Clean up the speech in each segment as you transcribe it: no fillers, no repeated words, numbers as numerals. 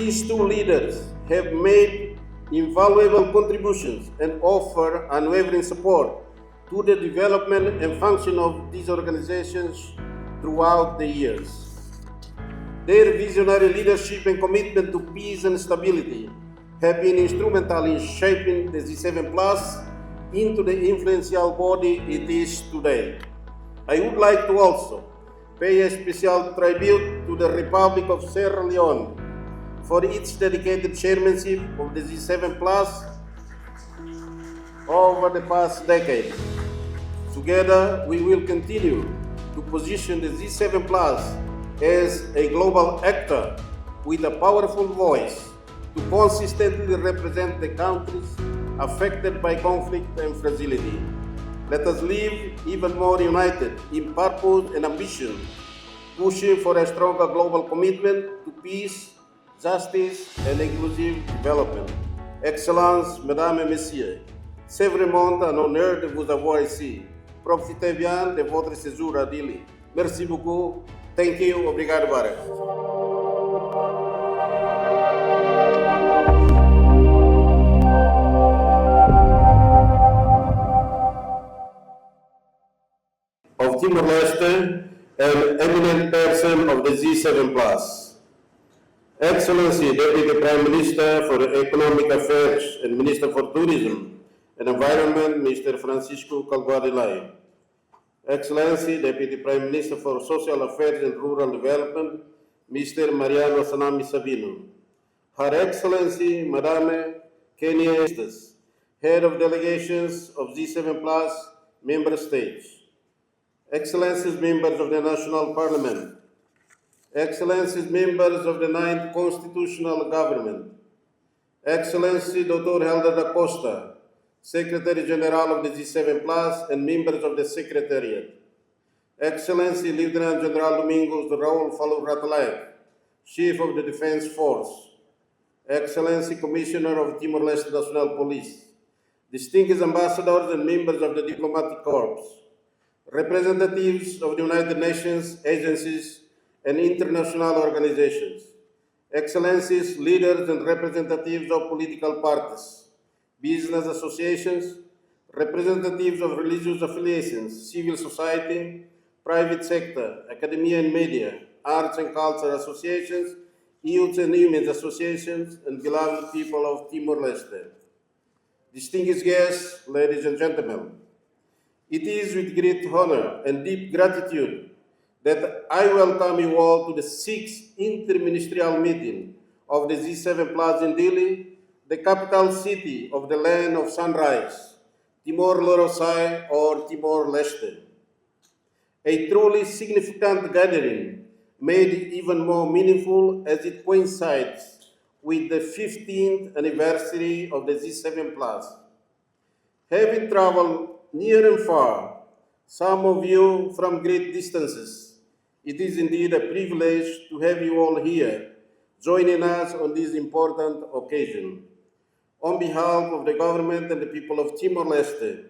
These two leaders have made invaluable contributions and offer unwavering support to the development and function of these organizations throughout the years. Their visionary leadership and commitment to peace and stability have been instrumental in shaping the G7 Plus into the influential body it is today. I would like to also pay a special tribute to the Republic of Sierra Leone for its dedicated chairmanship of the G7 Plus over the past decade. Together, we will continue to position the G7 Plus as a global actor with a powerful voice to consistently represent the countries affected by conflict and fragility. Let us live even more united in purpose and ambition, pushing for a stronger global commitment to peace, justice, and inclusive development. Excellences, Mesdames et Messieurs, c'est vraiment un honneur de vous avoir ici. Profitez bien de votre séjour à Dili. Merci beaucoup. Thank you. Obrigado, Barak. Of Timor-Leste, an eminent person of the G7 Plus. Excellency Deputy Prime Minister for Economic Affairs and Minister for Tourism and Environment, Mr. Francisco Calvo-Adelaide. Excellency Deputy Prime Minister for Social Affairs and Rural Development, Mr. Mariano Sanami Sabino. Her Excellency Madame 𝐁𝐞𝐧𝐝𝐢𝐭𝐨, Head of Delegations of G7 Plus Member States. Excellencies, members of the National Parliament. Excellencies, members of the 9th Constitutional Government. Excellency Dr. Helder da Costa, Secretary General of the G7 Plus and members of the Secretariat. Excellency Lieutenant General Domingos Raul Falu Ratalaek, Chief of the Defense Force. Excellency Commissioner of Timor-Leste National Police. Distinguished ambassadors and members of the Diplomatic Corps. Representatives of the United Nations agencies and international organizations, Excellencies, leaders and representatives of political parties, business associations, representatives of religious affiliations, civil society, private sector, academia and media, arts and culture associations, youth and women's associations, and beloved people of Timor-Leste. Distinguished guests, ladies and gentlemen, it is with great honor and deep gratitude that I welcome you all to the 6th Interministerial Meeting of the G7 Plus in Dili, the capital city of the land of sunrise, Timor-Leste or Timor-Leste. A truly significant gathering made even more meaningful as it coincides with the 15th anniversary of the G7 Plus. Having traveled near and far, some of you from great distances, it is indeed a privilege to have you all here, joining us on this important occasion. On behalf of the government and the people of Timor-Leste,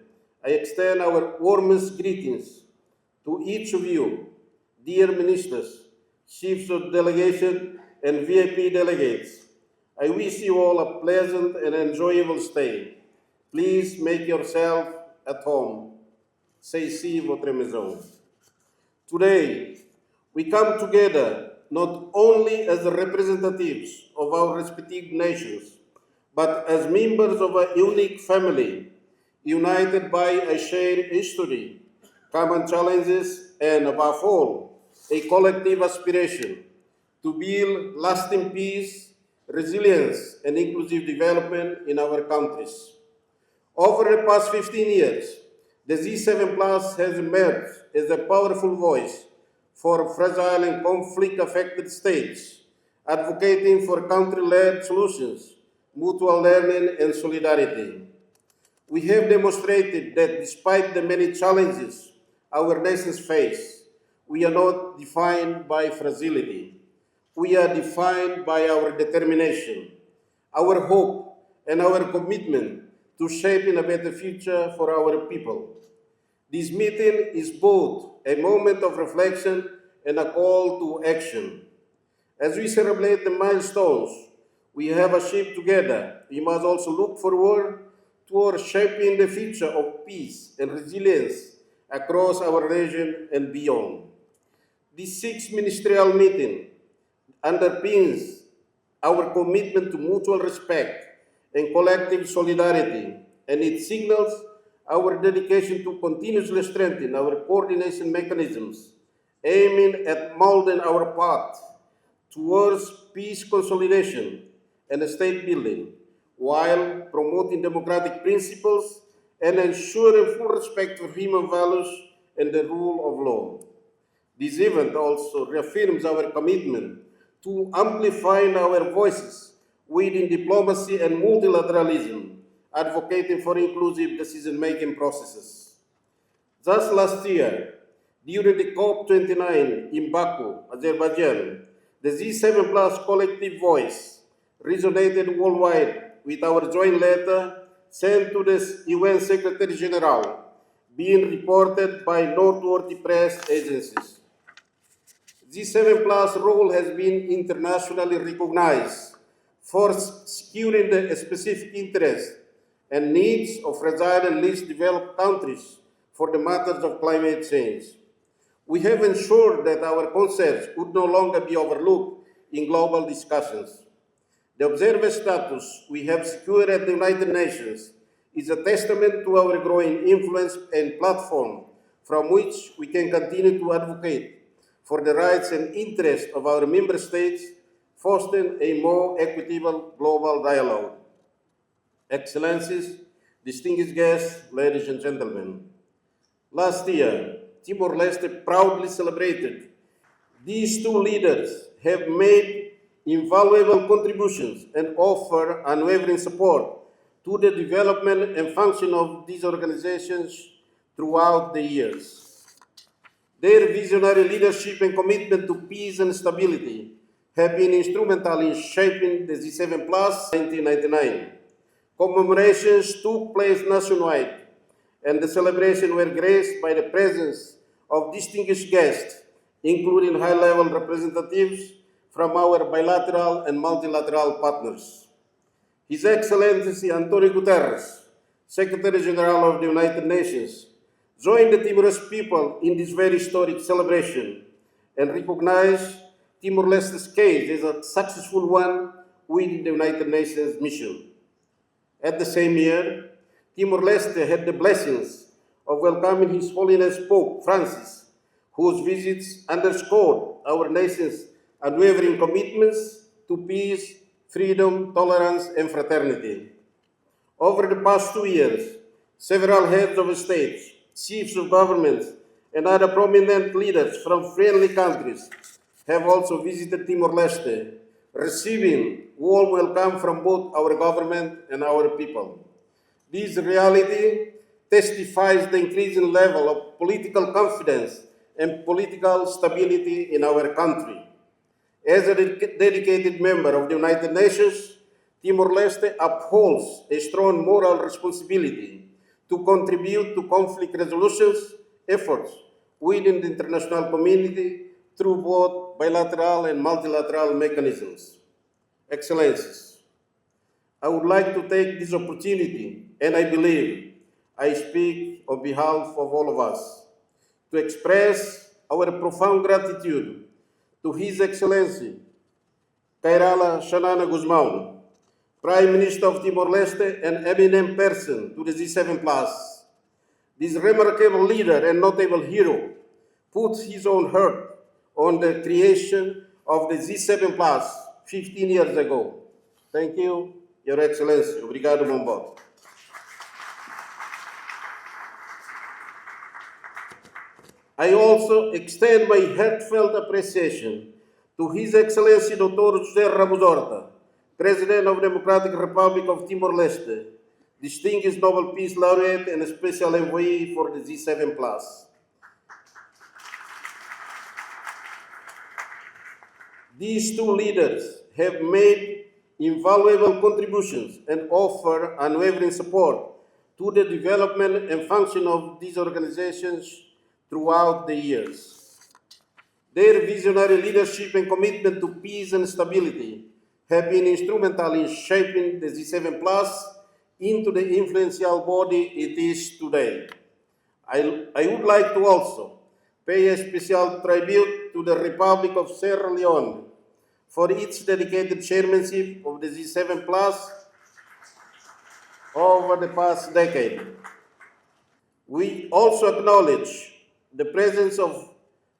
I extend our warmest greetings to each of you, dear ministers, chiefs of delegation, and VIP delegates. I wish you all a pleasant and enjoyable stay. Please make yourself at home. Say si votre maison. Today, we come together not only as representatives of our respective nations, but as members of a unique family, united by a shared history, common challenges, and above all, a collective aspiration to build lasting peace, resilience, and inclusive development in our countries. Over the past 15 years, the G7 Plus has emerged as a powerful voice for fragile and conflict-affected states, advocating for country-led solutions, mutual learning, and solidarity. We have demonstrated that despite the many challenges our nations face, we are not defined by fragility. We are defined by our determination, our hope, and our commitment to shaping a better future for our people. This meeting is both a moment of reflection and a call to action. As we celebrate the milestones we have achieved together, we must also look forward towards shaping the future of peace and resilience across our region and beyond. This sixth ministerial meeting underpins our commitment to mutual respect and collective solidarity, and it signals our dedication to continuously strengthen our coordination mechanisms, aiming at molding our path towards peace consolidation and state building, while promoting democratic principles and ensuring full respect for human values and the rule of law. This event also reaffirms our commitment to amplifying our voices within diplomacy and multilateralism, advocating for inclusive decision-making processes. Just last year, during the COP29 in Baku, Azerbaijan, the G7 Plus collective voice resonated worldwide with our joint letter sent to the UN Secretary General, being reported by noteworthy press agencies. G7 Plus role has been internationally recognized for securing the specific interests and needs of fragile and least developed countries for the matters of climate change. We have ensured that our concerns would no longer be overlooked in global discussions. The observer status we have secured at the United Nations is a testament to our growing influence and platform from which we can continue to advocate for the rights and interests of our member states, fostering a more equitable global dialogue. Excellencies, distinguished guests, ladies and gentlemen, last year, Timor-Leste proudly celebrated. These two leaders have made invaluable contributions and offer unwavering support to the development and function of these organizations throughout the years. Their visionary leadership and commitment to peace and stability have been instrumental in shaping the G7 Plus 1999. Commemorations took place nationwide, and the celebration were graced by the presence of distinguished guests, including high-level representatives from our bilateral and multilateral partners. His Excellency Antonio Guterres, Secretary General of the United Nations, joined the Timorese people in this very historic celebration and recognized Timor-Leste's case as a successful one within the United Nations mission. At the same year, Timor-Leste had the blessings of welcoming His Holiness Pope Francis, whose visits underscored our nation's unwavering commitments to peace, freedom, tolerance, and fraternity. Over the past 2 years, several heads of states, chiefs of governments, and other prominent leaders from friendly countries have also visited Timor-Leste, receiving warm welcome from both our government and our people. This reality testifies the increasing level of political confidence and political stability in our country. As a dedicated member of the United Nations, Timor-Leste upholds a strong moral responsibility to contribute to conflict resolutions efforts within the international community through both bilateral and multilateral mechanisms. Excellencies, I would like to take this opportunity, and I believe I speak on behalf of all of us, to express our profound gratitude to His Excellency Kairala Xanana Guzmão, Prime Minister of Timor-Leste and eminent person to the G7 Plus. This remarkable leader and notable hero put his own heart on the creation of the G7 Plus 15 years ago. Thank you, Your Excellency. Obrigado, bom voto. I also extend my heartfelt appreciation to His Excellency Dr. José Ramos Horta, President of the Democratic Republic of Timor-Leste, distinguished Nobel Peace Laureate and Special Envoy for the G7 Plus. These two leaders have made invaluable contributions and offer unwavering support to the development and function of these organizations throughout the years. Their visionary leadership and commitment to peace and stability have been instrumental in shaping the G7 Plus into the influential body it is today. I would like to also pay a special tribute to the Republic of Sierra Leone for its dedicated chairmanship of the G7 Plus over the past decade. We also acknowledge the presence of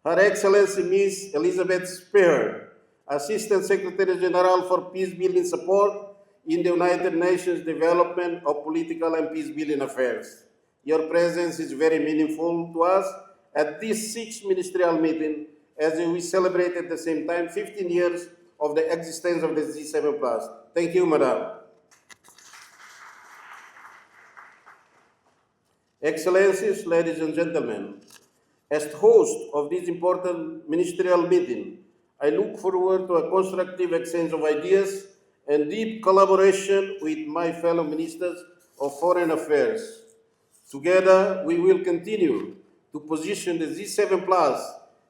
Her Excellency Ms. Elizabeth Spear, Assistant Secretary General for Peacebuilding Support in the United Nations Development of Political and Peacebuilding Affairs. Your presence is very meaningful to us at this sixth ministerial meeting as we celebrate at the same time 15 years of the existence of the G7 Plus. Thank you, Madam. Excellencies, ladies and gentlemen, as host of this important ministerial meeting, I look forward to a constructive exchange of ideas and deep collaboration with my fellow ministers of foreign affairs. Together, we will continue to position the G7 Plus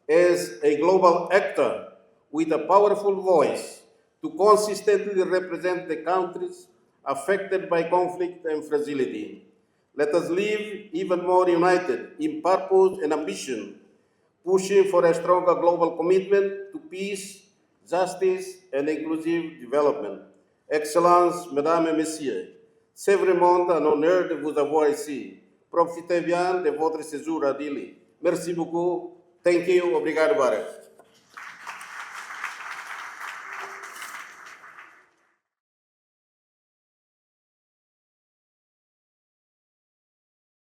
as a global actor with a powerful voice to consistently represent the countries affected by conflict and fragility. Let us live even more united in purpose and ambition, pushing for a stronger global commitment to peace, justice, and inclusive development. Excellences, Mesdames et Messieurs, c'est vraiment un honneur de vous avoir ici. Profitez bien de votre séjour à Dili. Merci beaucoup. Thank you. Obrigado, Barek.